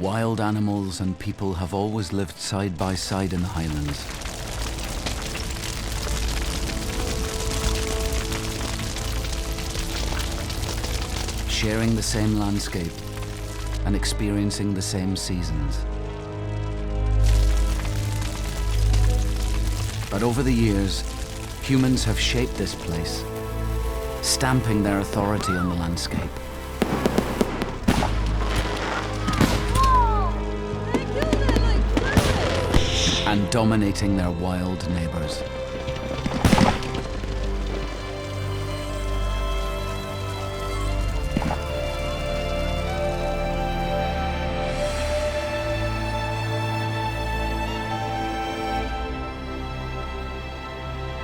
Wild animals and people have always lived side by side in the Highlands. Sharing the same landscape and experiencing the same seasons. But over the years, humans have shaped this place, stamping their authority on the landscape. And dominating their wild neighbors.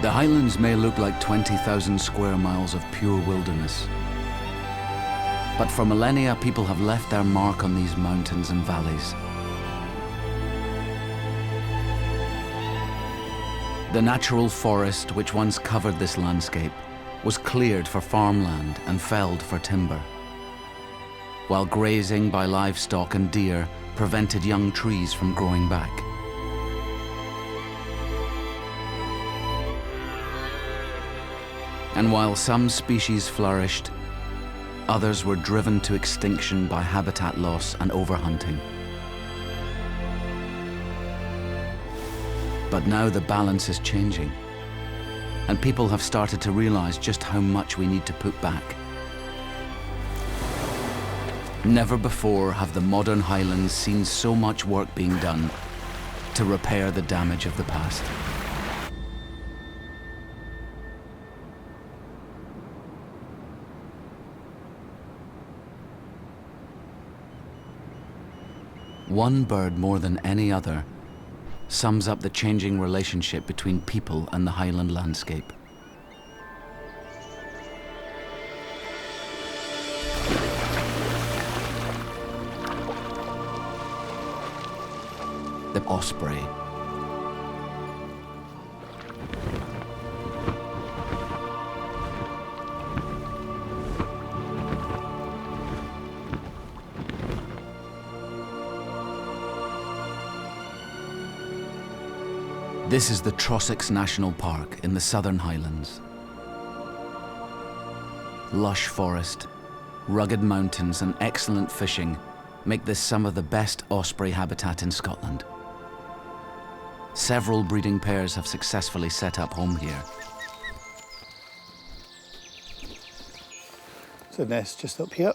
The Highlands may look like 20,000 square miles of pure wilderness. But for millennia, people have left their mark on these mountains and valleys. The natural forest which once covered this landscape was cleared for farmland and felled for timber, while grazing by livestock and deer prevented young trees from growing back. And while some species flourished, others were driven to extinction by habitat loss and overhunting. But now the balance is changing, and people have started to realize just how much we need to put back. Never before have the modern Highlands seen so much work being done to repair the damage of the past. One bird more than any other sums up the changing relationship between people and the Highland landscape. The osprey. This is the Trossachs National Park in the Southern Highlands. Lush forest, rugged mountains and excellent fishing make this some of the best osprey habitat in Scotland. Several breeding pairs have successfully set up home here. So the nest just up here.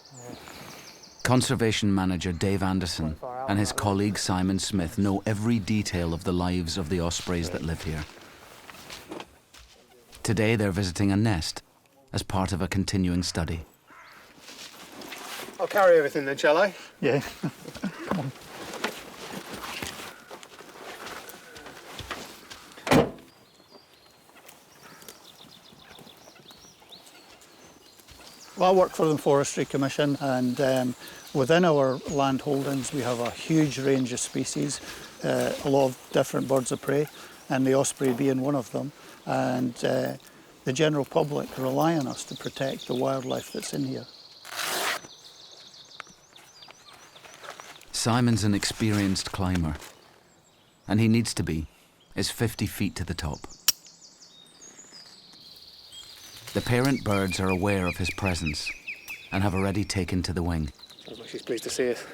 Conservation manager Dave Anderson and his colleague Simon Smith know every detail of the lives of the ospreys that live here. Today they're visiting a nest as part of a continuing study. I'll carry everything then, shall I? Yeah. Come on. Well, I work for the Forestry Commission, and within our land holdings we have a huge range of species, a lot of different birds of prey, and the osprey being one of them. And the general public rely on us to protect the wildlife that's in here. Simon's an experienced climber, and he needs to be. It's 50 feet to the top. The parent birds are aware of his presence and have already taken to the wing. Sounds like she's pleased to see us.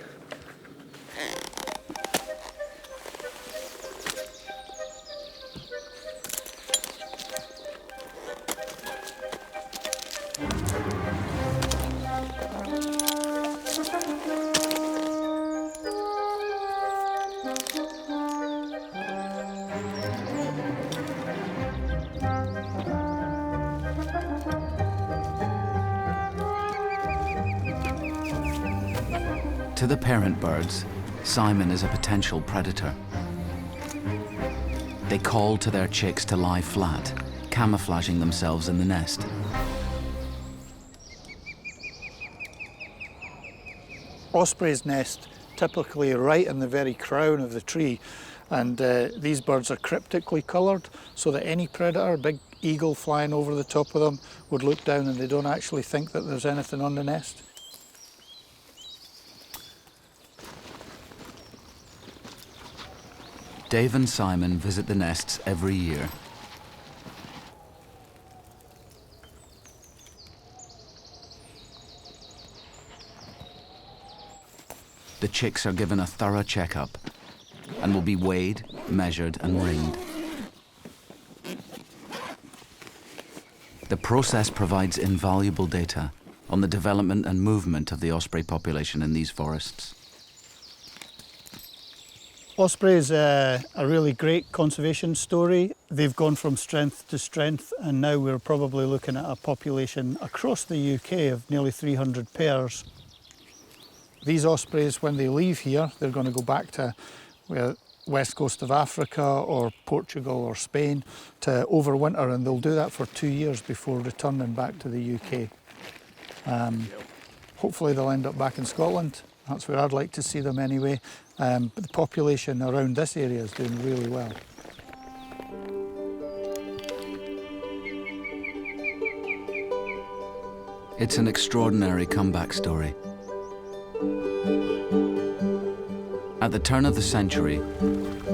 To the parent birds, Simon is a potential predator. They call to their chicks to lie flat, camouflaging themselves in the nest. Ospreys nest typically right in the very crown of the tree, and these birds are cryptically coloured so that any predator, a big eagle flying over the top of them, would look down and they don't actually think that there's anything on the nest. Dave and Simon visit the nests every year. The chicks are given a thorough checkup and will be weighed, measured and ringed. The process provides invaluable data on the development and movement of the osprey population in these forests. Osprey is a really great conservation story. They've gone from strength to strength, and now we're probably looking at a population across the UK of nearly 300 pairs. These ospreys, when they leave here, they're going to go back to west coast of Africa or Portugal or Spain to overwinter, and they'll do that for 2 years before returning back to the UK. Hopefully they'll end up back in Scotland. That's where I'd like to see them anyway. But the population around this area is doing really well. It's an extraordinary comeback story. At the turn of the century,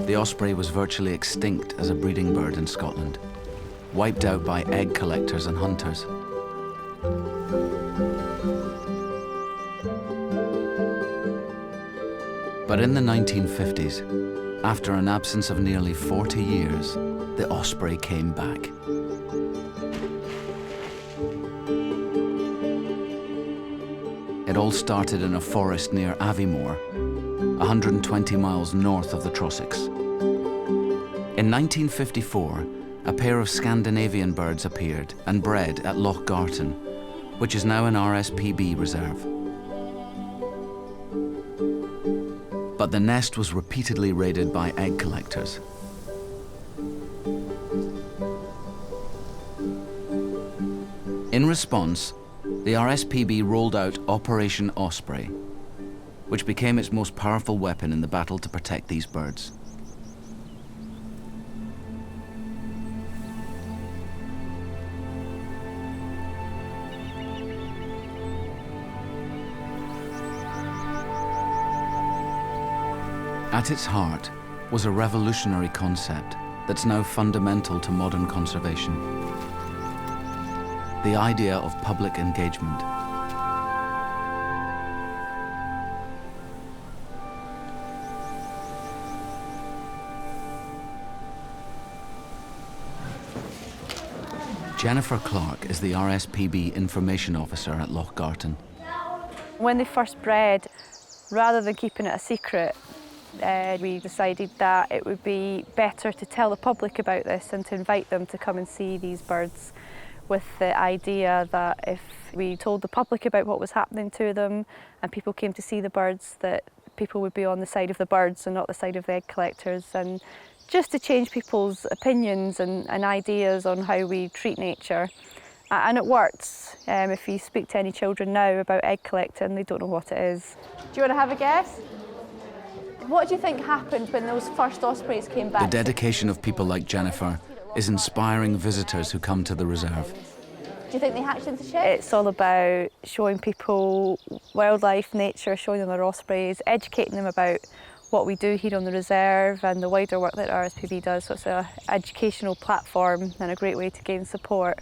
the osprey was virtually extinct as a breeding bird in Scotland, wiped out by egg collectors and hunters. But in the 1950s, after an absence of nearly 40 years, the osprey came back. It all started in a forest near Aviemore, 120 miles north of the Trossachs. In 1954, a pair of Scandinavian birds appeared and bred at Loch Garten, which is now an RSPB reserve. But the nest was repeatedly raided by egg collectors. In response, the RSPB rolled out Operation Osprey, which became its most powerful weapon in the battle to protect these birds. At its heart was a revolutionary concept that's now fundamental to modern conservation: the idea of public engagement. Jennifer Clark is the RSPB information officer at Loch Garten. When they first bred, rather than keeping it a secret, we decided that it would be better to tell the public about this and to invite them to come and see these birds, with the idea that if we told the public about what was happening to them and people came to see the birds, that people would be on the side of the birds and not the side of the egg collectors, and just to change people's opinions and ideas on how we treat nature. And it works. If you speak to any children now about egg collecting, they don't know what it is. Do you want to have a guess? What do you think happened when those first ospreys came back? The dedication of people like Jennifer is inspiring visitors who come to the reserve. Do you think they hatched into chicks? It's all about showing people wildlife, nature, showing them their ospreys, educating them about what we do here on the reserve and the wider work that RSPB does. So it's an educational platform and a great way to gain support.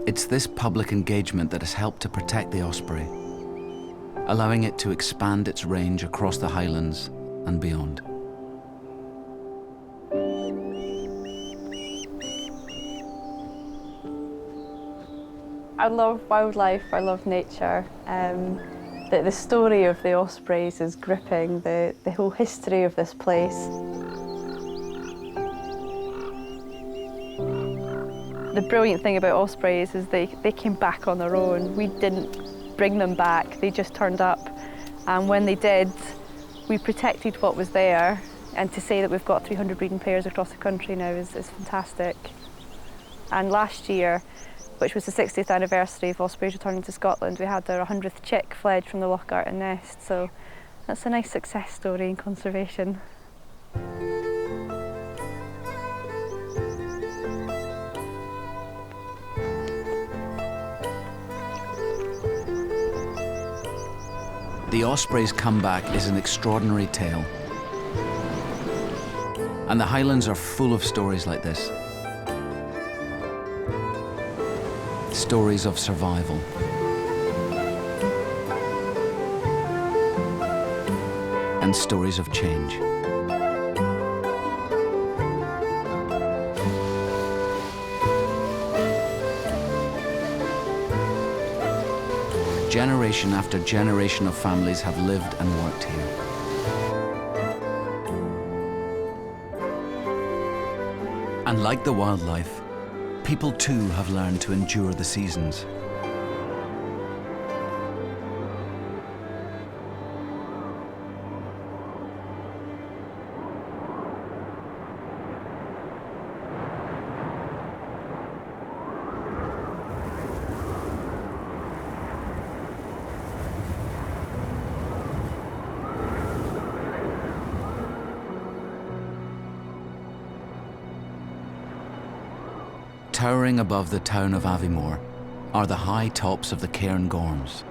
It's this public engagement that has helped to protect the osprey, allowing it to expand its range across the Highlands and beyond. I love wildlife, I love nature. The story of the ospreys is gripping, the whole history of this place. The brilliant thing about ospreys is they came back on their own. We didn't bring them back, they just turned up. And when they did, we protected what was there. And to say that we've got 300 breeding pairs across the country now is fantastic. And last year, which was the 60th anniversary of ospreys returning to Scotland, we had our 100th chick fledged from the Loch Garten nest. So That's a nice success story in conservation. The Osprey's comeback is an extraordinary tale. And the Highlands are full of stories like this. Stories of survival. And stories of change. Generation after generation of families have lived and worked here. And like the wildlife, people too have learned to endure the seasons. Towering above the town of Aviemore are the high tops of the Cairngorms,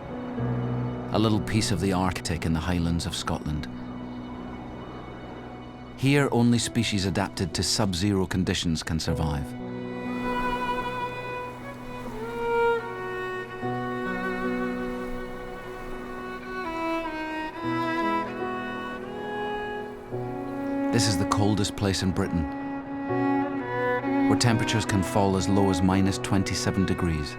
a little piece of the Arctic in the Highlands of Scotland. Here, only species adapted to sub-zero conditions can survive. This is the coldest place in Britain, where temperatures can fall as low as -27 degrees.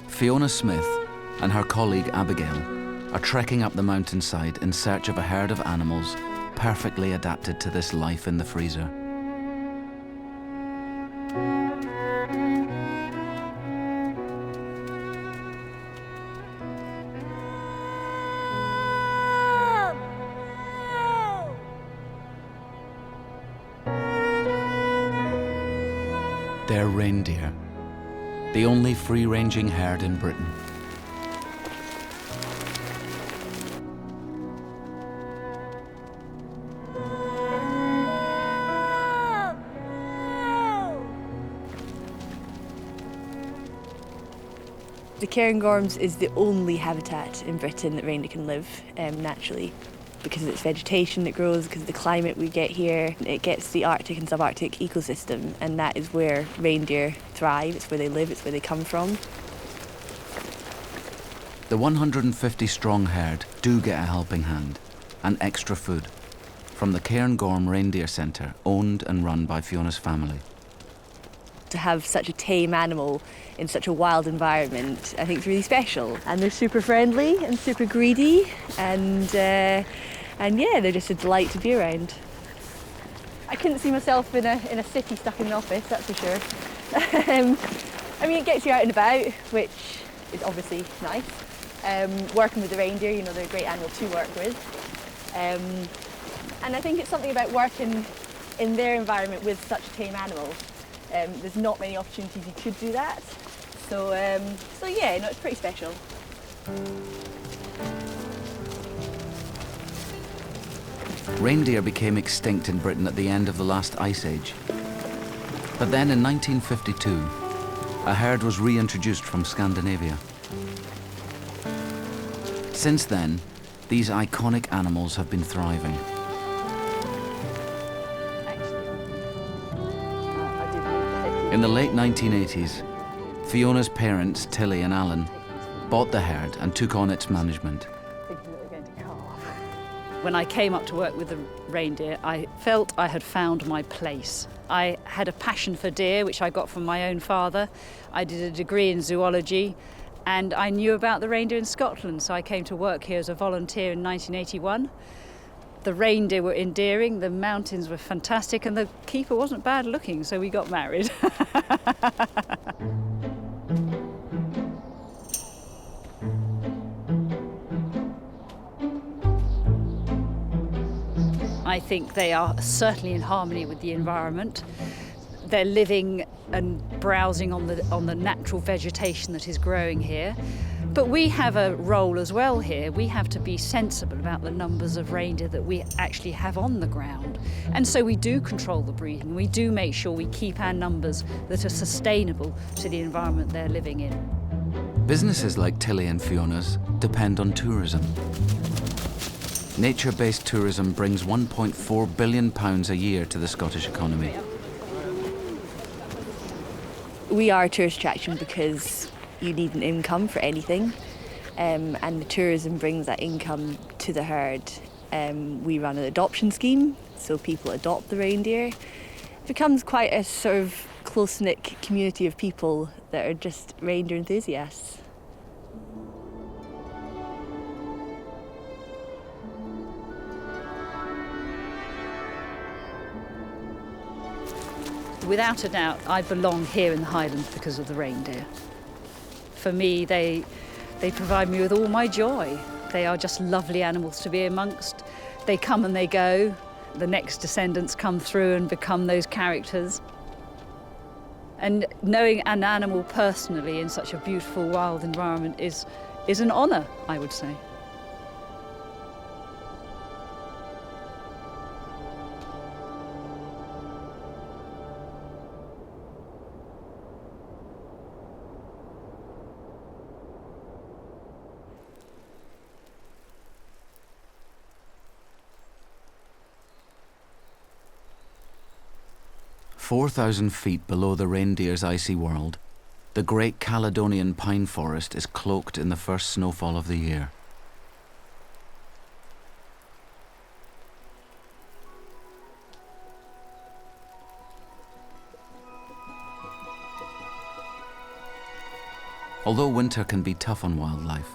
Fiona Smith and her colleague Abigail are trekking up the mountainside in search of a herd of animals perfectly adapted to this life in the freezer. They're reindeer, the only free-ranging herd in Britain. The Cairngorms is the only habitat in Britain that reindeer can live naturally. Because of its vegetation that grows, because of the climate we get here, it gets the Arctic and subarctic ecosystem, and that is where reindeer thrive, it's where they live, it's where they come from. The 150-strong herd do get a helping hand and extra food from the Cairngorm Reindeer Centre, owned and run by Fiona's family. To have such a tame animal in such a wild environment, I think it's really special. And they're super friendly and super greedy, and yeah, they're just a delight to be around. I couldn't see myself in a city stuck in an office, that's for sure. I mean, it gets you out and about, which is obviously nice. Working with the reindeer, you know, they're a great animal to work with. And I think it's something about working in their environment with such a tame animal. There's not many opportunities you could do that. So yeah, no, it's pretty special. Reindeer became extinct in Britain at the end of the last ice age. But then in 1952, a herd was reintroduced from Scandinavia. Since then, these iconic animals have been thriving. In the late 1980s, Fiona's parents, Tilly and Alan, bought the herd and took on its management. When I came up to work with the reindeer, I felt I had found my place. I had a passion for deer, which I got from my own father. I did a degree in zoology, and I knew about the reindeer in Scotland, so I came to work here as a volunteer in 1981. The reindeer were endearing, the mountains were fantastic, and the keeper wasn't bad looking, so we got married. I think they are certainly in harmony with the environment. They're living and browsing on the natural vegetation that is growing here. But we have a role as well here. We have to be sensible about the numbers of reindeer that we actually have on the ground. And so we do control the breeding. We do make sure we keep our numbers that are sustainable to the environment they're living in. Businesses like Tilly and Fiona's depend on tourism. Nature-based tourism brings £1.4 billion a year to the Scottish economy. We are a tourist attraction because you need an income for anything, and the tourism brings that income to the herd. We run an adoption scheme, so people adopt the reindeer. It becomes quite a sort of close-knit community of people that are just reindeer enthusiasts. Without a doubt, I belong here in the Highlands because of the reindeer. For me, they provide me with all my joy. They are just lovely animals to be amongst. They come and they go. The next descendants come through and become those characters. And knowing an animal personally in such a beautiful wild environment is an honour, I would say. "4,000 feet below the reindeer's icy world, the Great Caledonian pine forest is cloaked in the first snowfall of the year. Although winter can be tough on wildlife,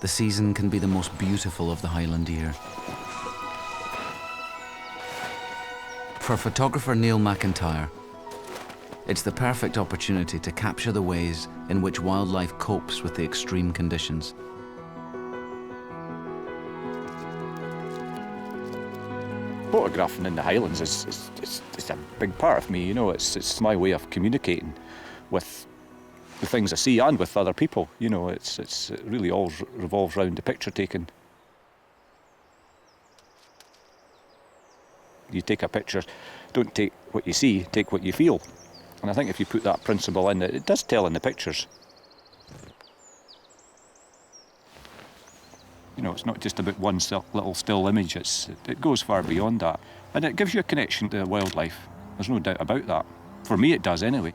the season can be the most beautiful of the Highland year. For photographer Neil McIntyre, it's the perfect opportunity to capture the ways in which wildlife copes with the extreme conditions. Photographing in the Highlands is a big part of me, you know. It's my way of communicating with the things I see and with other people, you know. It really all revolves around the picture taking. You take a picture, don't take what you see, take what you feel. And I think if you put that principle in, it does tell in the pictures. You know, it's not just about one little still image, it goes far beyond that. And it gives you a connection to wildlife. There's no doubt about that. For me, it does anyway.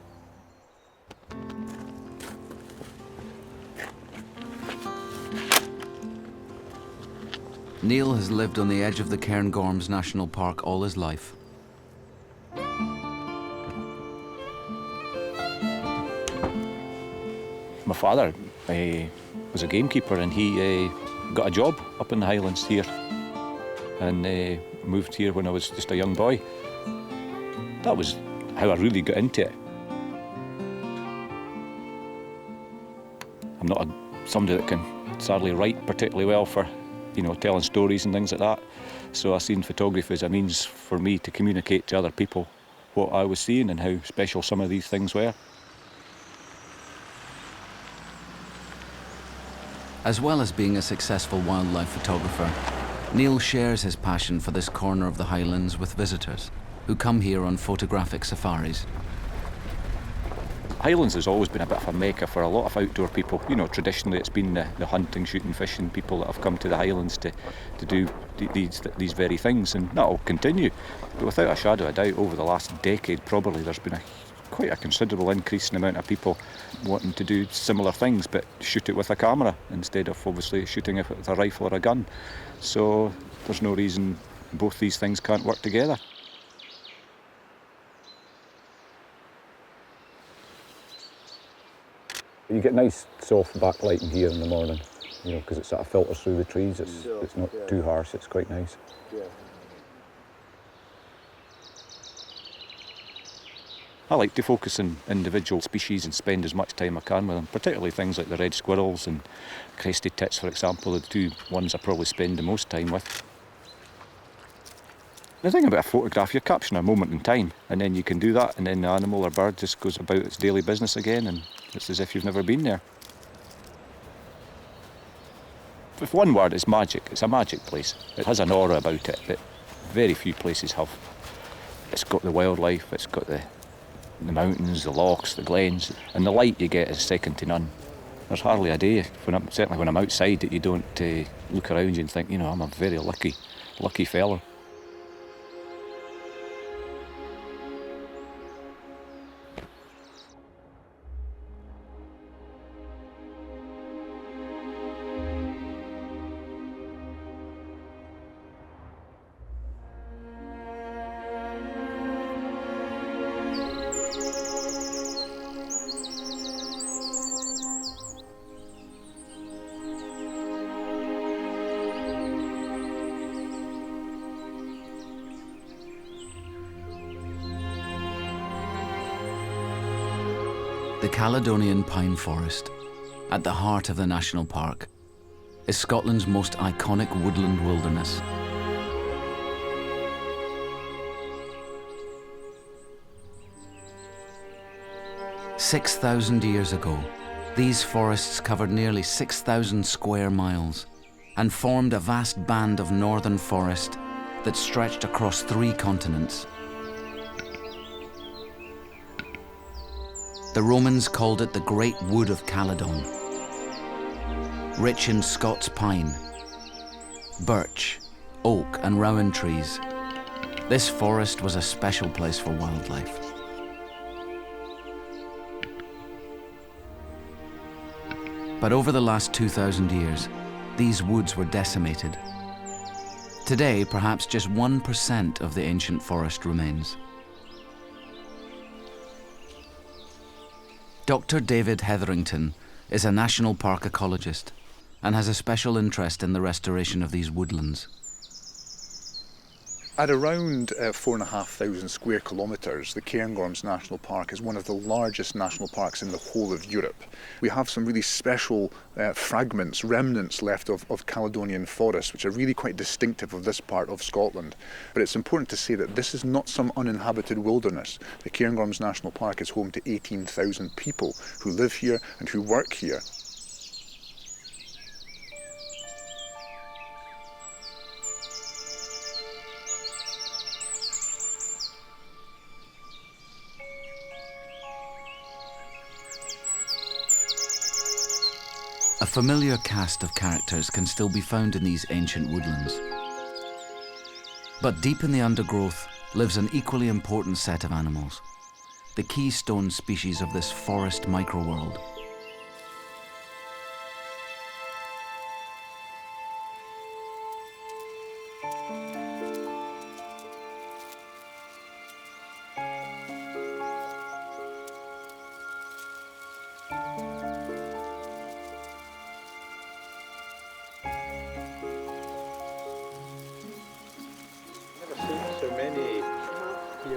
Neil has lived on the edge of the Cairngorms National Park all his life. My father was a gamekeeper, and he got a job up in the Highlands here, and moved here when I was just a young boy. That was how I really got into it. I'm not somebody that can sadly write particularly well for, you know, telling stories and things like that. So I seen photography as a means for me to communicate to other people what I was seeing and how special some of these things were. As well as being a successful wildlife photographer, Neil shares his passion for this corner of the Highlands with visitors who come here on photographic safaris. Highlands has always been a bit of a mecca for a lot of outdoor people. You know, traditionally it's been the hunting, shooting, fishing people that have come to the Highlands to do these very things, and that'll continue. But without a shadow of a doubt, over the last decade probably, there's been quite a considerable increase in the amount of people wanting to do similar things, but shoot it with a camera instead of obviously shooting it with a rifle or a gun. So there's no reason both these things can't work together. You get nice soft backlighting here in the morning, you know, because it sort of filters through the trees. It's not too harsh, it's quite nice. I like to focus on individual species and spend as much time I can with them, particularly things like the red squirrels and crested tits, for example, the two ones I probably spend the most time with. The thing about a photograph, you're capturing a moment in time, and then you can do that, and then the animal or bird just goes about its daily business again, and it's as if you've never been there. With one word, it's magic. It's a magic place. It has an aura about it that very few places have. It's got the wildlife, it's got the mountains, the lochs, the glens, and the light you get is second to none. There's hardly a day, certainly when I'm outside, that you don't look around you and think, you know, I'm a very lucky fellow. The Caledonian pine forest, at the heart of the national park, is Scotland's most iconic woodland wilderness. "6,000 years ago, these forests covered nearly 6,000 square miles and formed a vast band of northern forest that stretched across 3 continents. The Romans called it the Great Wood of Caledon. Rich in Scots pine, birch, oak and rowan trees, this forest was a special place for wildlife. But over the last 2,000 years, these woods were decimated. Today, perhaps just 1% of the ancient forest remains. Dr. David Hetherington is a national park ecologist and has a special interest in the restoration of these woodlands. At around 4,500 square kilometres, the Cairngorms National Park is one of the largest national parks in the whole of Europe. We have some really special fragments, remnants left of Caledonian forests, which are really quite distinctive of this part of Scotland. But it's important to say that this is not some uninhabited wilderness. The Cairngorms National Park is home to 18,000 people who live here and who work here. A familiar cast of characters can still be found in these ancient woodlands. But deep in the undergrowth lives an equally important set of animals, the keystone species of this forest microworld.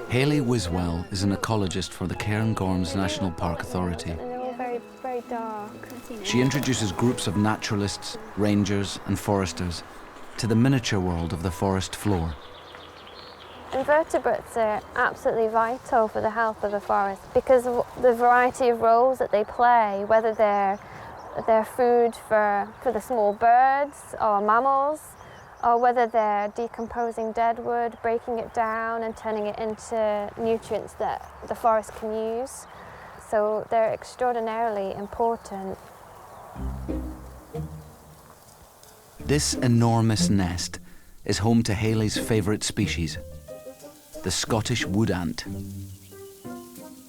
Hayley Wiswell is an ecologist for the Cairngorms National Park Authority. And they're all very, very dark. She introduces groups of naturalists, rangers and foresters to the miniature world of the forest floor. Invertebrates are absolutely vital for the health of a forest because of the variety of roles that they play, whether they're food for the small birds or mammals, or whether they're decomposing dead wood, breaking it down and turning it into nutrients that the forest can use. So they're extraordinarily important. This enormous nest is home to Hayley's favourite species, the Scottish wood ant.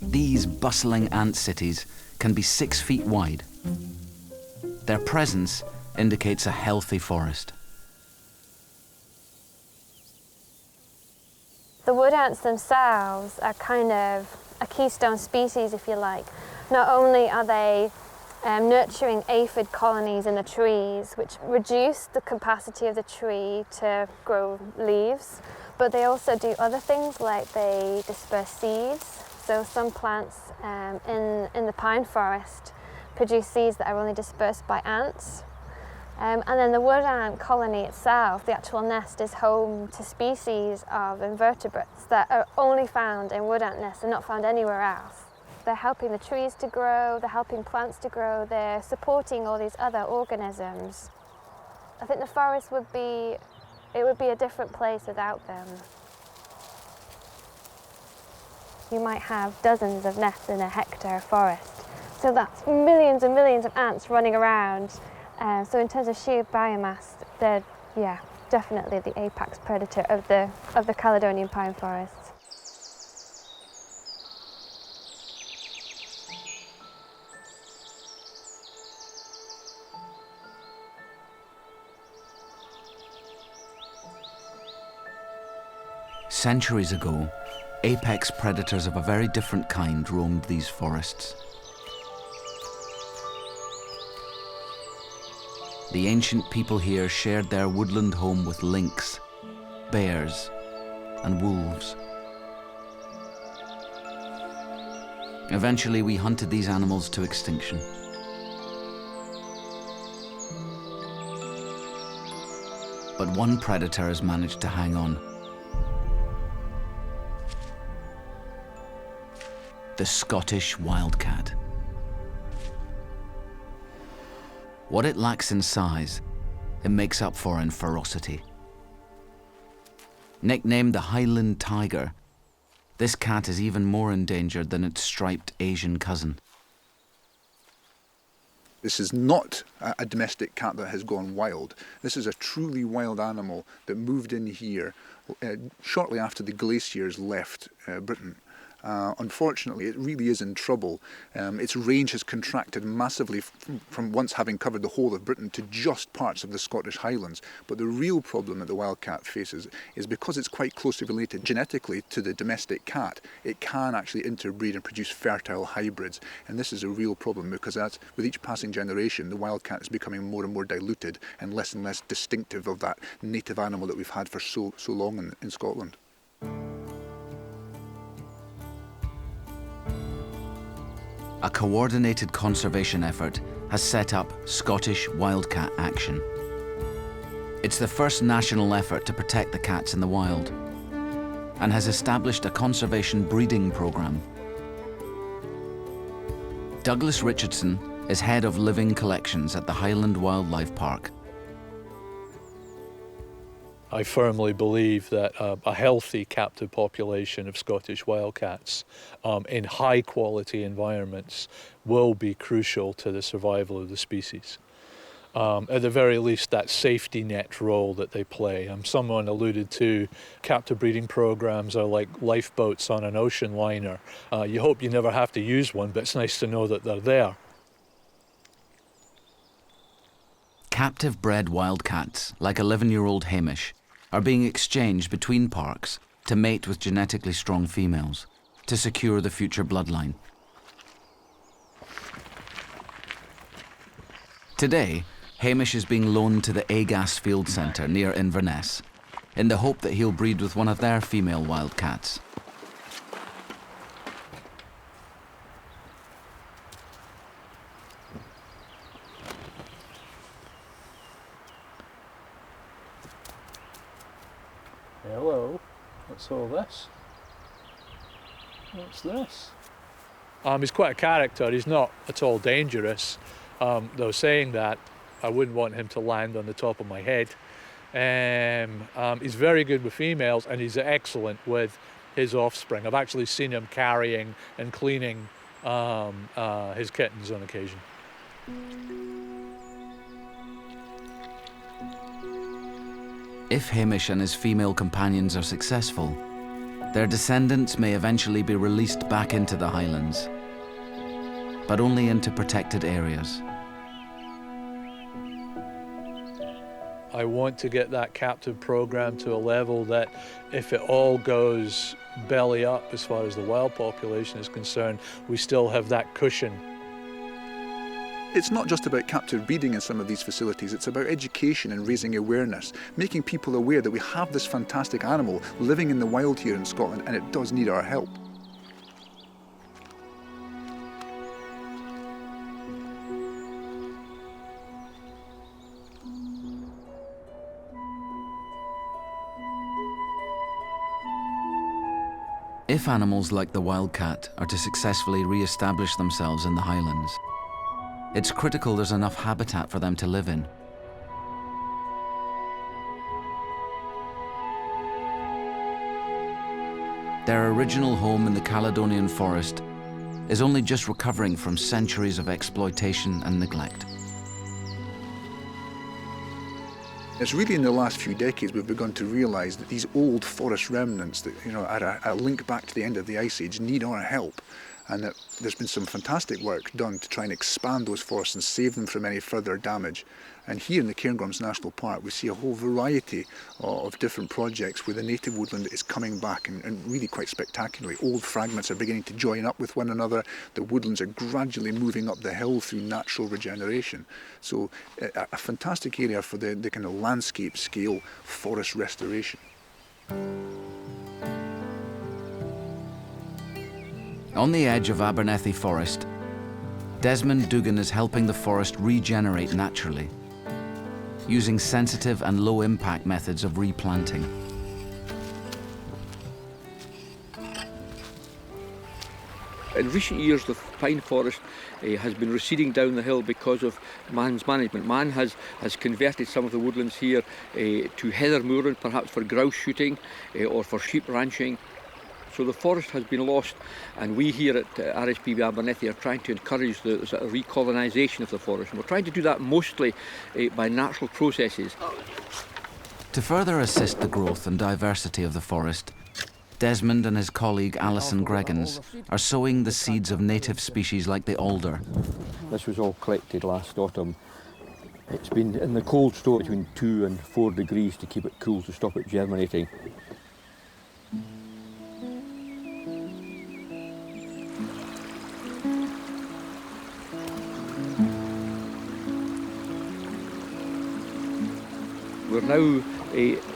These bustling ant cities can be 6 feet wide. Their presence indicates a healthy forest. The wood ants themselves are kind of a keystone species, if you like. Not only are they nurturing aphid colonies in the trees, which reduce the capacity of the tree to grow leaves, but they also do other things like they disperse seeds. So some plants in the pine forest produce seeds that are only dispersed by ants. And then the wood ant colony itself, the actual nest, is home to species of invertebrates that are only found in wood ant nests and not found anywhere else. They're helping the trees to grow, they're helping plants to grow, they're supporting all these other organisms. I think the forest would be a different place without them. You might have dozens of nests in a hectare forest. So that's millions and millions of ants running around. So in terms of sheer biomass, they're definitely the apex predator of the Caledonian pine forests. Centuries ago, apex predators of a very different kind roamed these forests. The ancient people here shared their woodland home with lynx, bears, and wolves. Eventually, we hunted these animals to extinction. But one predator has managed to hang on. The Scottish wildcat. What it lacks in size, it makes up for in ferocity. Nicknamed the Highland tiger, this cat is even more endangered than its striped Asian cousin. This is not a domestic cat that has gone wild. This is a truly wild animal that moved in here shortly after the glaciers left Britain. Unfortunately, it really is in trouble. Its range has contracted massively from once having covered the whole of Britain to just parts of the Scottish Highlands. But the real problem that the wildcat faces is because it's quite closely related genetically to the domestic cat, it can actually interbreed and produce fertile hybrids. And this is a real problem because with each passing generation, the wildcat is becoming more and more diluted and less distinctive of that native animal that we've had for so long in Scotland. A coordinated conservation effort has set up Scottish Wildcat Action. It's the first national effort to protect the cats in the wild and has established a conservation breeding programme. Douglas Richardson is head of living collections at the Highland Wildlife Park. I firmly believe that a healthy captive population of Scottish wildcats in high quality environments will be crucial to the survival of the species. At the very least, that safety net role that they play. Someone alluded to captive breeding programs are like lifeboats on an ocean liner. You hope you never have to use one, but it's nice to know that they're there. Captive bred wildcats, like 11-year-old Hamish, are being exchanged between parks to mate with genetically strong females to secure the future bloodline. Today, Hamish is being loaned to the Agas Field Centre near Inverness in the hope that he'll breed with one of their female wildcats. Hello, what's all this? What's this? He's quite a character. He's not at all dangerous. Though saying that, I wouldn't want him to land on the top of my head. He's very good with females and he's excellent with his offspring. I've actually seen him carrying and cleaning his kittens on occasion. If Hamish and his female companions are successful, their descendants may eventually be released back into the Highlands, but only into protected areas. I want to get that captive program to a level that if it all goes belly up as far as the wild population is concerned, we still have that cushion. It's not just about captive breeding in some of these facilities, it's about education and raising awareness, making people aware that we have this fantastic animal living in the wild here in Scotland and it does need our help. If animals like the wildcat are to successfully re-establish themselves in the Highlands, it's critical there's enough habitat for them to live in. Their original home in the Caledonian forest is only just recovering from centuries of exploitation and neglect. It's really in the last few decades we've begun to realise that these old forest remnants that, are a link back to the end of the Ice Age need our help, and that there's been some fantastic work done to try and expand those forests and save them from any further damage. And here in the Cairngorms National Park we see a whole variety of different projects where the native woodland is coming back and really quite spectacularly. Old fragments are beginning to join up with one another. The woodlands are gradually moving up the hill through natural regeneration. So a fantastic area for the kind of landscape scale forest restoration. On the edge of Abernethy Forest, Desmond Dugan is helping the forest regenerate naturally, using sensitive and low-impact methods of replanting. In recent years, the pine forest has been receding down the hill because of man's management. Man has converted some of the woodlands here to heather mooring, perhaps for grouse shooting or for sheep ranching. So the forest has been lost, and we here at RSPB Abernethy are trying to encourage the sort of recolonisation of the forest. And we're trying to do that mostly by natural processes. To further assist the growth and diversity of the forest, Desmond and his colleague Alison Greggins are sowing the seeds of native species like the alder. This was all collected last autumn. It's been in the cold store between 2 and 4 degrees to keep it cool, to stop it germinating. We're now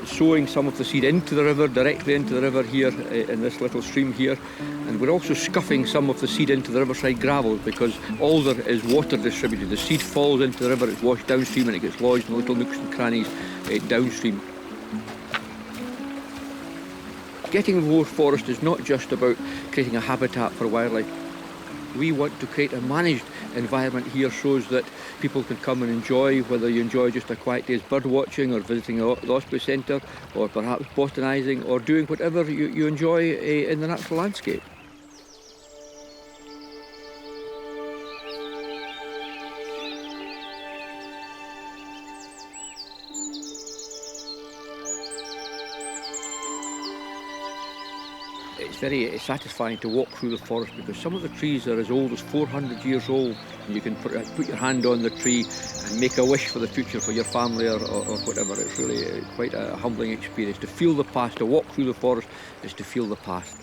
sowing some of the seed into the river, directly into the river here in this little stream here, and we're also scuffing some of the seed into the riverside gravel because alder is water distributed. The seed falls into the river, it's washed downstream and it gets lodged in little nooks and crannies downstream. Getting more forest is not just about creating a habitat for wildlife. We want to create a managed environment here so that people can come and enjoy, whether you enjoy just a quiet day's bird watching or visiting the Osprey Centre or perhaps botanising or doing whatever you enjoy in the natural landscape. It's very satisfying to walk through the forest because some of the trees are as old as 400 years old. And you can put your hand on the tree and make a wish for the future for your family or whatever. It's really quite a humbling experience. To feel the past, to walk through the forest is to feel the past.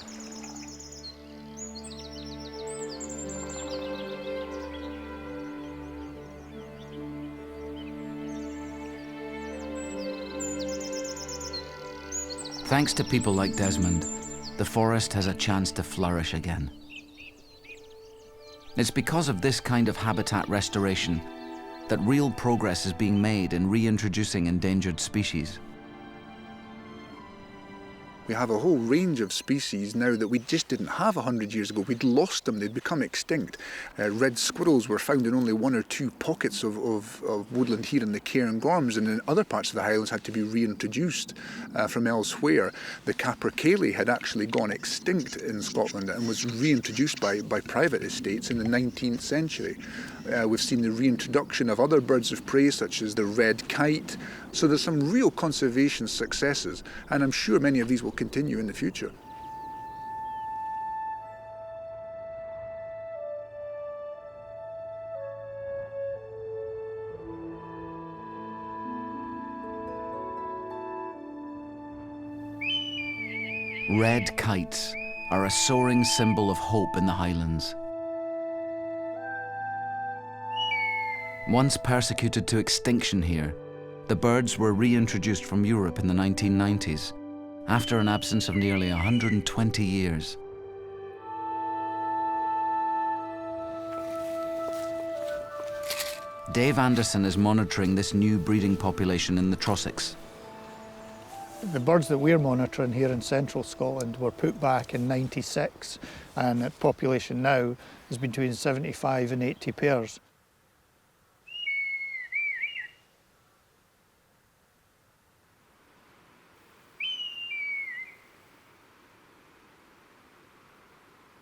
Thanks to people like Desmond, the forest has a chance to flourish again. It's because of this kind of habitat restoration that real progress is being made in reintroducing endangered species. We have a whole range of species now that we just didn't have 100 years ago. We'd lost them, they'd become extinct. Red squirrels were found in only 1 or 2 pockets of woodland here in the Cairngorms, and in other parts of the Highlands had to be reintroduced from elsewhere. The capercaillie had actually gone extinct in Scotland and was reintroduced by private estates in the 19th century. We've seen the reintroduction of other birds of prey such as the red kite. So there's some real conservation successes, and I'm sure many of these will continue in the future. Red kites are a soaring symbol of hope in the Highlands. Once persecuted to extinction here, the birds were reintroduced from Europe in the 1990s, after an absence of nearly 120 years. Dave Anderson is monitoring this new breeding population in the Trossachs. The birds that we're monitoring here in central Scotland were put back in '96, and the population now is between 75 and 80 pairs.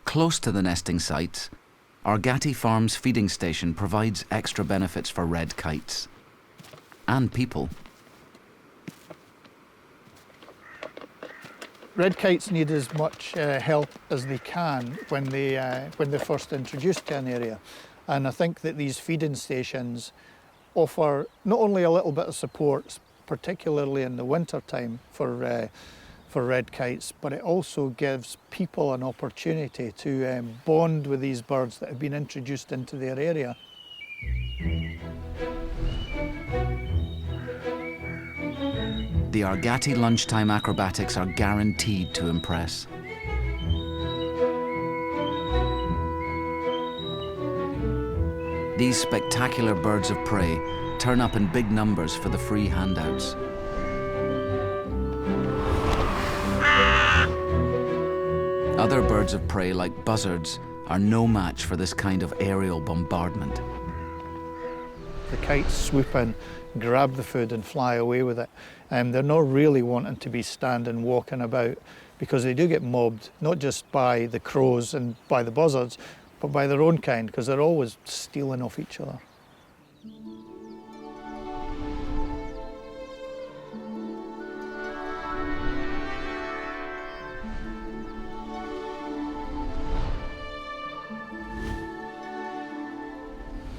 Close to the nesting sites, Argati Farm's feeding station provides extra benefits for red kites and people. Red kites need as much help as they can when they're first introduced to an area. And I think that these feeding stations offer not only a little bit of support, particularly in the winter time for red kites, but it also gives people an opportunity to bond with these birds that have been introduced into their area. The Argati lunchtime acrobatics are guaranteed to impress. These spectacular birds of prey turn up in big numbers for the free handouts. Other birds of prey, like buzzards, are no match for this kind of aerial bombardment. The kites swoop in, grab the food and fly away with it. They're not really wanting to be standing, walking about, because they do get mobbed, not just by the crows and by the buzzards, but by their own kind, because they're always stealing off each other.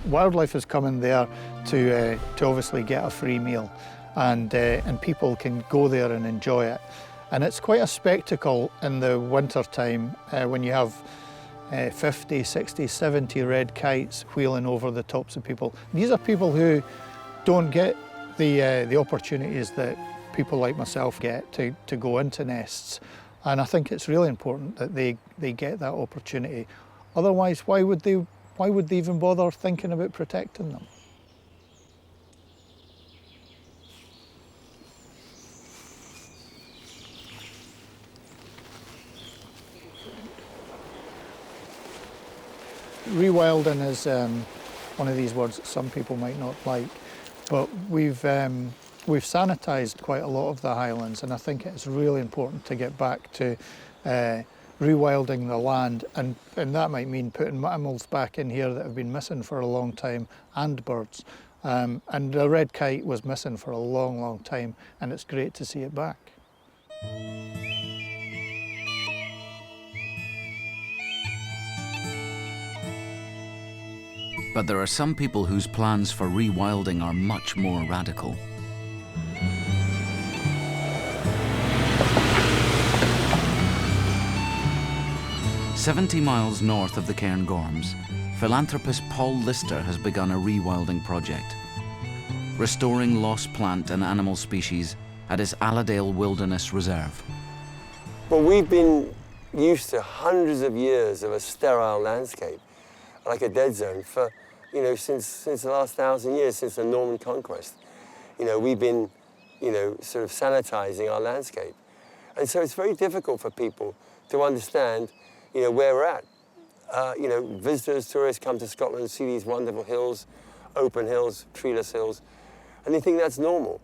Wildlife is coming there to obviously get a free meal, and people can go there and enjoy it. And it's quite a spectacle in the winter time when you have 50, 60, 70 red kites wheeling over the tops of people. These are people who don't get the opportunities that people like myself get to go into nests. And I think it's really important that they get that opportunity. Otherwise, why would they even bother thinking about protecting them? Rewilding is one of these words that some people might not like, but we've sanitised quite a lot of the Highlands, and I think it's really important to get back to rewilding the land, and that might mean putting mammals back in here that have been missing for a long time, and birds. And the red kite was missing for a long, long time, and it's great to see it back. But there are some people whose plans for rewilding are much more radical. "70 miles north of the Cairngorms, philanthropist Paul Lister has begun a rewilding project, restoring lost plant and animal species at his Allerdale Wilderness Reserve. Well, we've been used to hundreds of years of a sterile landscape, like a dead zone, for, since the last 1,000 years, since the Norman conquest. We've been, sort of sanitizing our landscape. And so it's very difficult for people to understand, where we're at. Visitors, tourists come to Scotland and see these wonderful hills, open hills, treeless hills, and they think that's normal.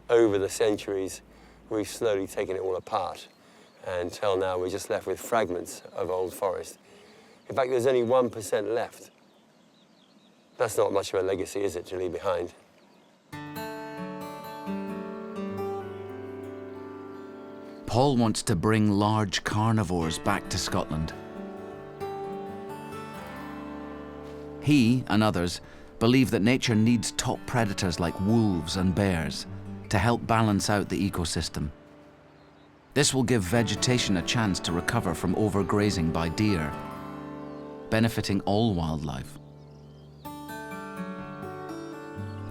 Over the centuries, we've slowly taken it all apart, and until now we're just left with fragments of old forest. In fact, there's only 1% left. That's not much of a legacy, is it, to leave behind? Paul wants to bring large carnivores back to Scotland. He and others believe that nature needs top predators like wolves and bears to help balance out the ecosystem. This will give vegetation a chance to recover from overgrazing by deer, benefiting all wildlife.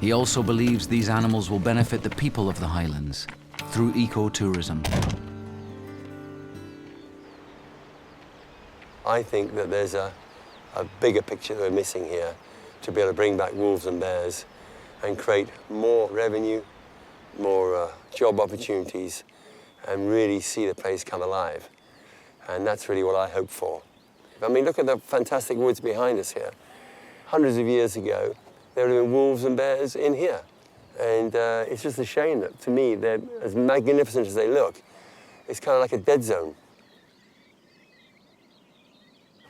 He also believes these animals will benefit the people of the Highlands through ecotourism. I think that there's a bigger picture that we're missing here to be able to bring back wolves and bears and create more revenue, more job opportunities, and really see the place come alive. And that's really what I hope for. I mean, look at the fantastic woods behind us here. Hundreds of years ago, there would have been wolves and bears in here. And it's just a shame that, to me, they're as magnificent as they look. It's kind of like a dead zone.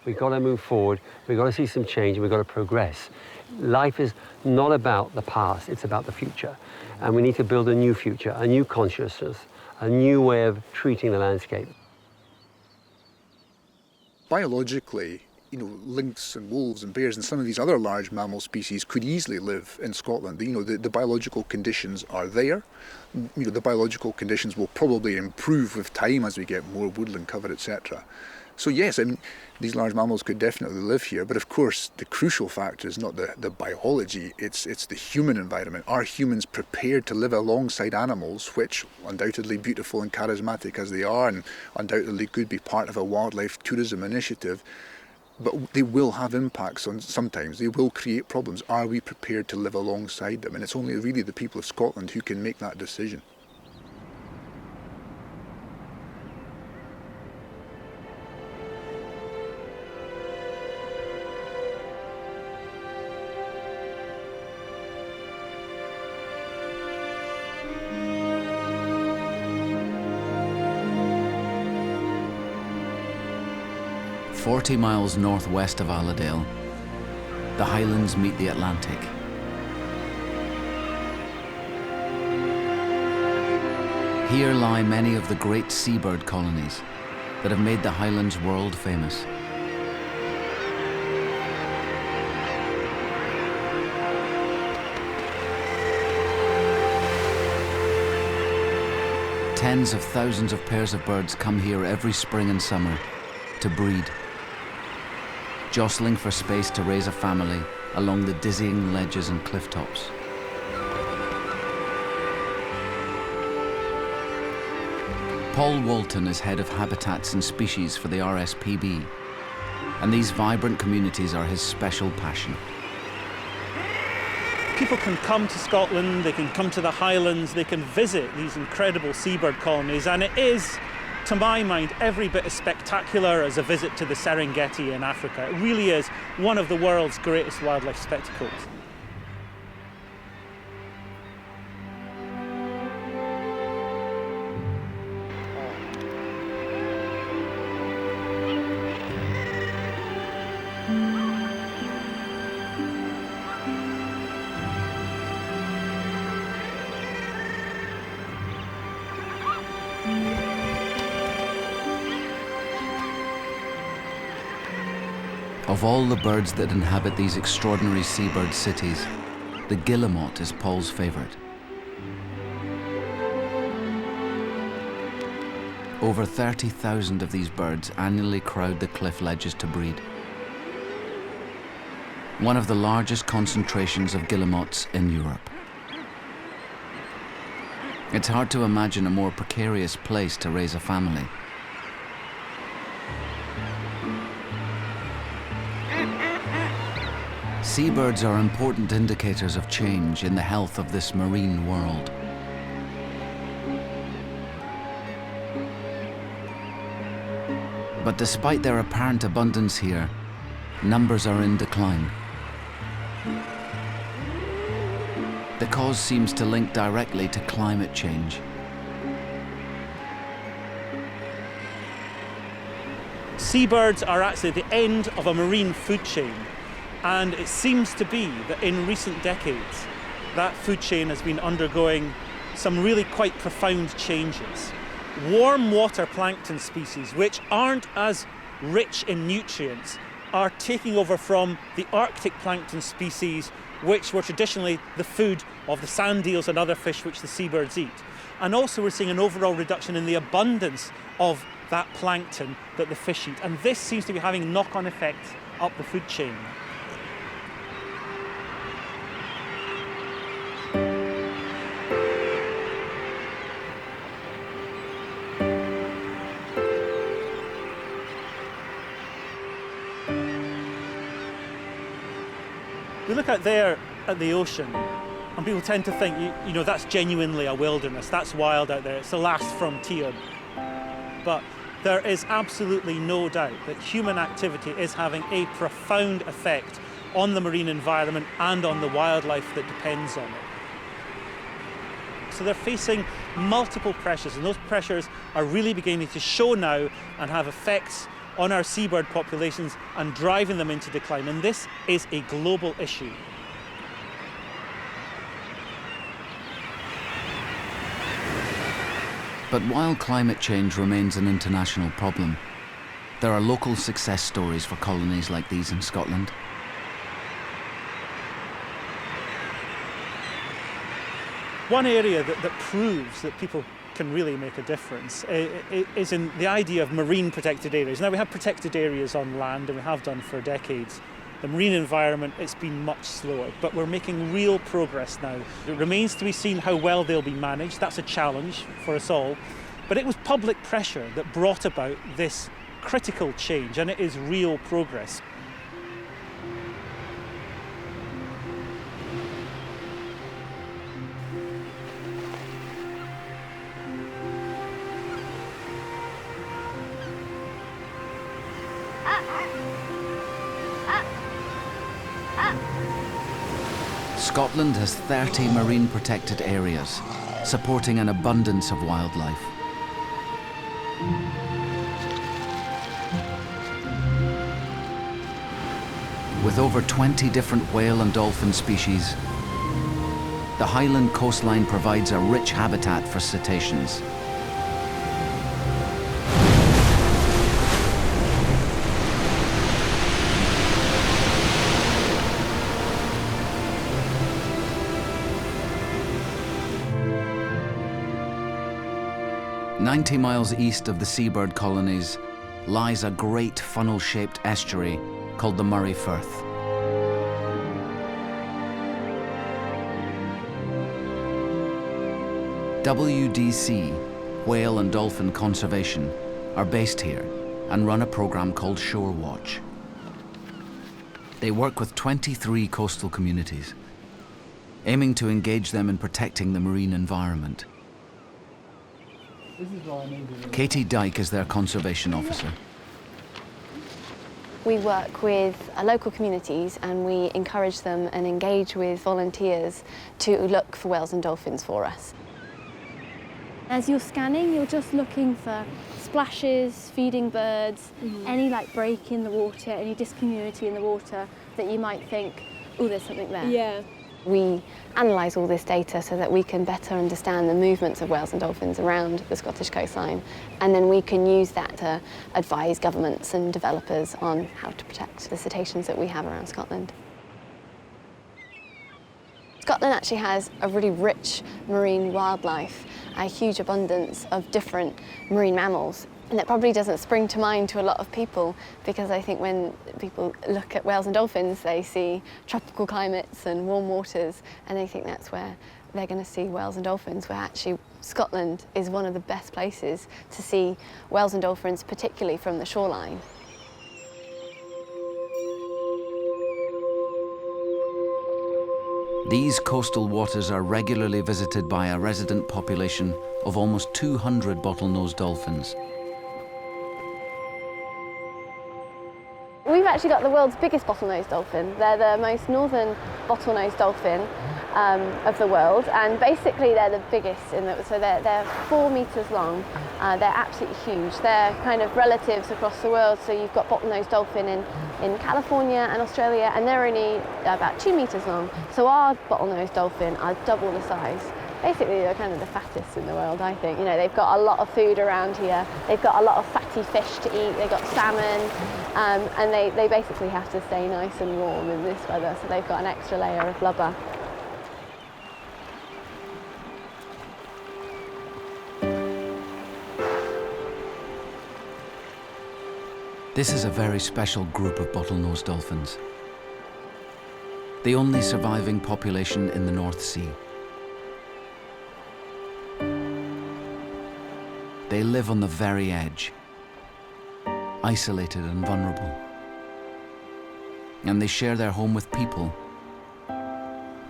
We've got to move forward, we've got to see some change, and we've got to progress. Life is not about the past, it's about the future. And we need to build a new future, a new consciousness, a new way of treating the landscape. Biologically, lynx and wolves and bears and some of these other large mammal species could easily live in Scotland. The biological conditions are there. The biological conditions will probably improve with time as we get more woodland cover, etc. So yes, I mean, these large mammals could definitely live here, but of course the crucial factor is not the biology, it's the human environment. Are humans prepared to live alongside animals, which, undoubtedly beautiful and charismatic as they are, and undoubtedly could be part of a wildlife tourism initiative, but they will have impacts on, sometimes they will create problems. Are we prepared to live alongside them? And it's only really the people of Scotland who can make that decision. "40 miles northwest of Allerdale, the Highlands meet the Atlantic. Here lie many of the great seabird colonies that have made the Highlands world famous. Tens of thousands of pairs of birds come here every spring and summer to breed, jostling for space to raise a family along the dizzying ledges and cliff tops. Paul Walton is head of habitats and species for the RSPB, and these vibrant communities are his special passion. People can come to Scotland, they can come to the Highlands, they can visit these incredible seabird colonies, and it is, to my mind, every bit as spectacular as a visit to the Serengeti in Africa. It really is one of the world's greatest wildlife spectacles. Of all the birds that inhabit these extraordinary seabird cities, the guillemot is Paul's favourite. Over 30,000 of these birds annually crowd the cliff ledges to breed. One of the largest concentrations of guillemots in Europe. It's hard to imagine a more precarious place to raise a family. Seabirds are important indicators of change in the health of this marine world. But despite their apparent abundance here, numbers are in decline. The cause seems to link directly to climate change. Seabirds are actually the end of a marine food chain. And it seems to be that in recent decades, that food chain has been undergoing some really quite profound changes. Warm water plankton species, which aren't as rich in nutrients, are taking over from the Arctic plankton species, which were traditionally the food of the sand eels and other fish which the seabirds eat. And also we're seeing an overall reduction in the abundance of that plankton that the fish eat. And this seems to be having knock-on effects up the food chain. We look out there at the ocean, And people tend to think, you know, that's genuinely a wilderness, that's wild out there, it's the last frontier. But there is absolutely no doubt that human activity is having a profound effect on the marine environment and on the wildlife that depends on it. So they're facing multiple pressures, and those pressures are really beginning to show now and have effects on our seabird populations and driving them into decline. And this is a global issue. But while climate change remains an international problem, there are local success stories for colonies like these in Scotland. One area that proves that people can really make a difference is in the idea of marine protected areas. Now, we have protected areas on land, and we have done for decades. The marine environment, it's been much slower, but we're making real progress now. It remains to be seen how well they'll be managed. That's a challenge for us all. But it was public pressure that brought about this critical change, and it is real progress. Scotland has 30 marine protected areas, supporting an abundance of wildlife. With over 20 different whale and dolphin species, the Highland coastline provides a rich habitat for cetaceans. "90 miles east of the seabird colonies lies a great funnel-shaped estuary called the Murray Firth. WDC, Whale and Dolphin Conservation, are based here and run a program called Shore Watch. They work with 23 coastal communities, aiming to engage them in protecting the marine environment. Katie Dyke is their conservation officer. We work with local communities, and we encourage them and engage with volunteers to look for whales and dolphins for us. As you're scanning, you're just looking for splashes, feeding birds, any like break in the water, any discontinuity in the water that you might think, oh, there's something there. Yeah. We analyse all this data so that we can better understand the movements of whales and dolphins around the Scottish coastline, and then we can use that to advise governments and developers on how to protect the cetaceans that we have around Scotland. Scotland actually has a really rich marine wildlife, a huge abundance of different marine mammals. And that probably doesn't spring to mind to a lot of people, because I think when people look at whales and dolphins, they see tropical climates and warm waters, and they think that's where they're going to see whales and dolphins, where actually Scotland is one of the best places to see whales and dolphins, particularly from the shoreline. These coastal waters are regularly visited by a resident population of almost 200 bottlenose dolphins. We've actually got the world's biggest bottlenose dolphin. They're the most northern bottlenose dolphin of the world, and basically they're the biggest. So they're 4 meters long. They're absolutely huge. They're kind of relatives across the world. So you've got bottlenose dolphin in California and Australia, and they're only about 2 meters long. So our bottlenose dolphin are double the size. Basically, they're kind of the fattest in the world, I think. You know, they've got a lot of food around here. They've got a lot of fatty fish to eat. They've got salmon, and they basically have to stay nice and warm in this weather, so they've got an extra layer of blubber. This is a very special group of bottlenose dolphins, the only surviving population in the North Sea. They live on the very edge, isolated and vulnerable. And they share their home with people,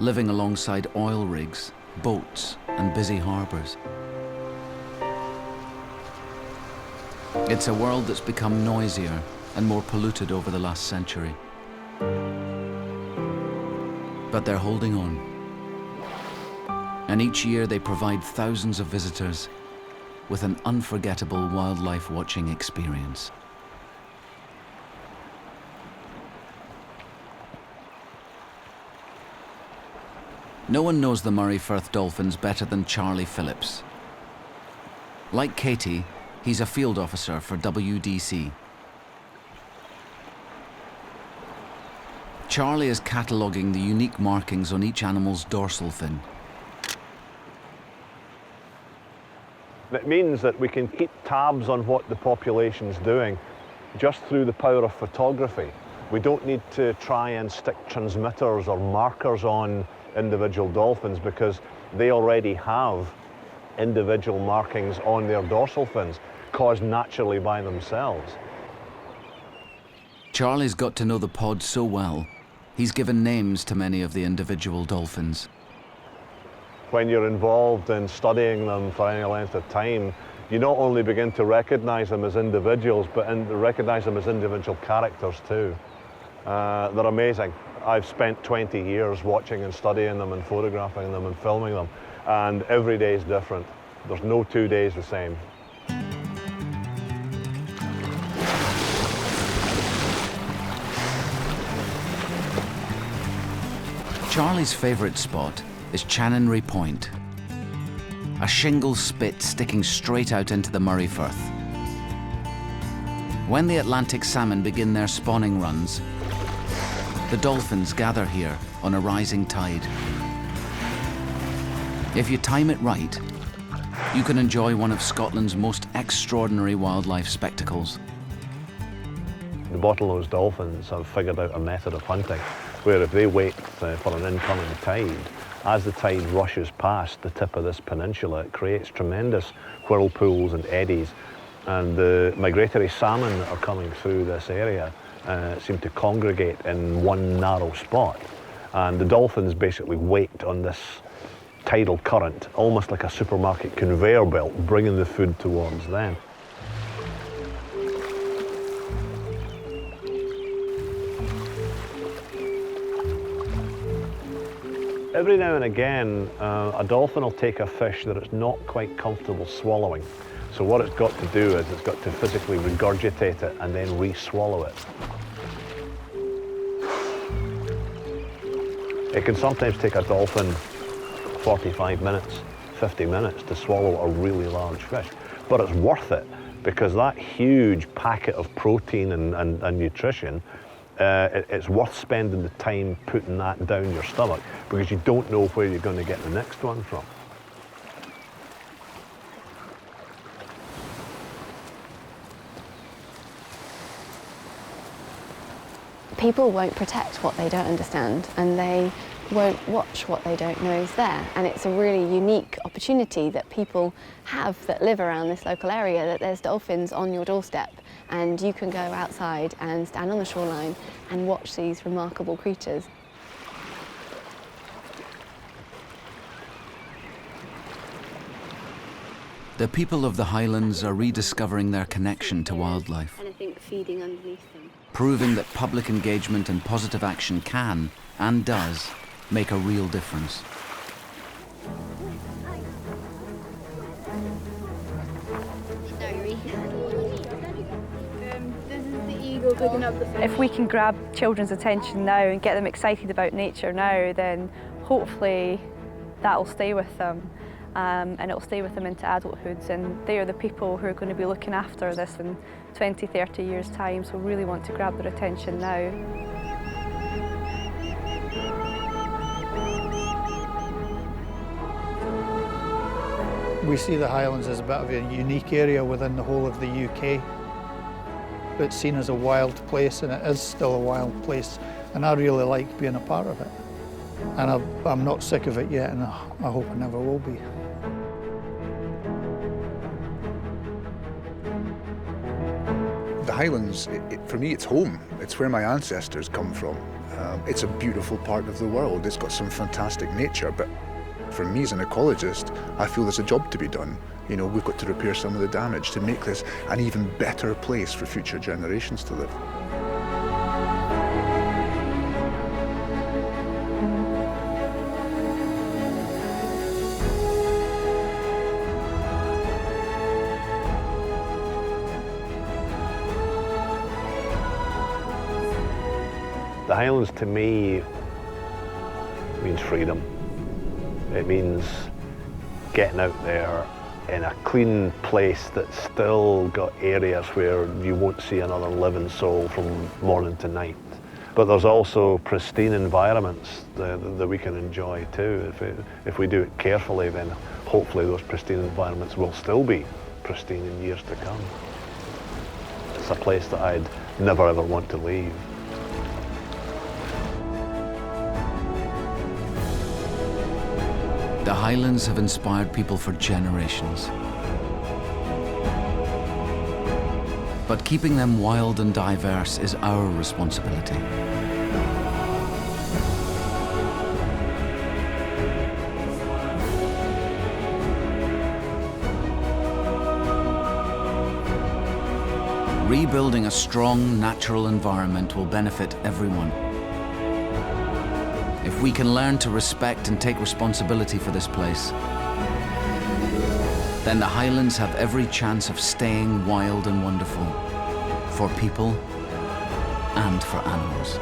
living alongside oil rigs, boats, and busy harbours. It's a world that's become noisier and more polluted over the last century. But they're holding on. And each year they provide thousands of visitors with an unforgettable wildlife watching experience. No one knows the Murray Firth dolphins better than Charlie Phillips. Like Katie, he's a field officer for WDC. Charlie is cataloguing the unique markings on each animal's dorsal fin. It means that we can keep tabs on what the population's doing just through the power of photography. We don't need to try and stick transmitters or markers on individual dolphins because they already have individual markings on their dorsal fins caused naturally by themselves. Charlie's got to know the pod so well, he's given names to many of the individual dolphins. When you're involved in studying them for any length of time, you not only begin to recognize them as individuals, but recognize them as individual characters too. They're amazing. I've spent 20 years watching and studying them and photographing them and filming them, and every day is different. There's no 2 days the same. Charlie's favourite spot is Chanonry Point, a shingle spit sticking straight out into the Murray Firth. When the Atlantic salmon begin their spawning runs, the dolphins gather here on a rising tide. If you time it right, you can enjoy one of Scotland's most extraordinary wildlife spectacles. The bottlenose dolphins have figured out a method of hunting where if they wait for an incoming tide, as the tide rushes past the tip of this peninsula, it creates tremendous whirlpools and eddies, and the migratory salmon that are coming through this area seem to congregate in one narrow spot, and the dolphins basically wait on this tidal current, almost like a supermarket conveyor belt, bringing the food towards them. Every now and again, a dolphin will take a fish that it's not quite comfortable swallowing. So what it's got to do is it's got to physically regurgitate it and then re-swallow it. It can sometimes take a dolphin 45 minutes, 50 minutes to swallow a really large fish. But it's worth it because that huge packet of protein and nutrition, it's worth spending the time putting that down your stomach because you don't know where you're going to get the next one from. People won't protect what they don't understand, and they won't watch what they don't know is there. And it's a really unique opportunity that people have that live around this local area, that there's dolphins on your doorstep and you can go outside and stand on the shoreline and watch these remarkable creatures. The people of the Highlands are rediscovering their connection to wildlife, And I think feeding underneath them. proving that public engagement and positive action can, and does, make a real difference. If we can grab children's attention now and get them excited about nature now, then hopefully that'll stay with them. And it'll stay with them into adulthood, and they are the people who are going to be looking after this in 20, 30 years' time, so we really want to grab their attention now. We see the Highlands as a bit of a unique area within the whole of the UK. It's seen as a wild place, and it is still a wild place, and I really like being a part of it. And I'm not sick of it yet, and I hope I never will be. The Highlands, for me, it's home. It's where my ancestors come from. It's a beautiful part of the world. It's got some fantastic nature, but for me as an ecologist, I feel there's a job to be done. You know, we've got to repair some of the damage to make this an even better place for future generations to live. The Highlands to me means freedom. It means getting out there in a clean place that's still got areas where you won't see another living soul from morning to night. But there's also pristine environments that we can enjoy too. If we do it carefully, then hopefully those pristine environments will still be pristine in years to come. It's a place that I'd never ever want to leave. The Highlands have inspired people for generations. But keeping them wild and diverse is our responsibility. Rebuilding a strong natural environment will benefit everyone. If we can learn to respect and take responsibility for this place, then the Highlands have every chance of staying wild and wonderful for people and for animals.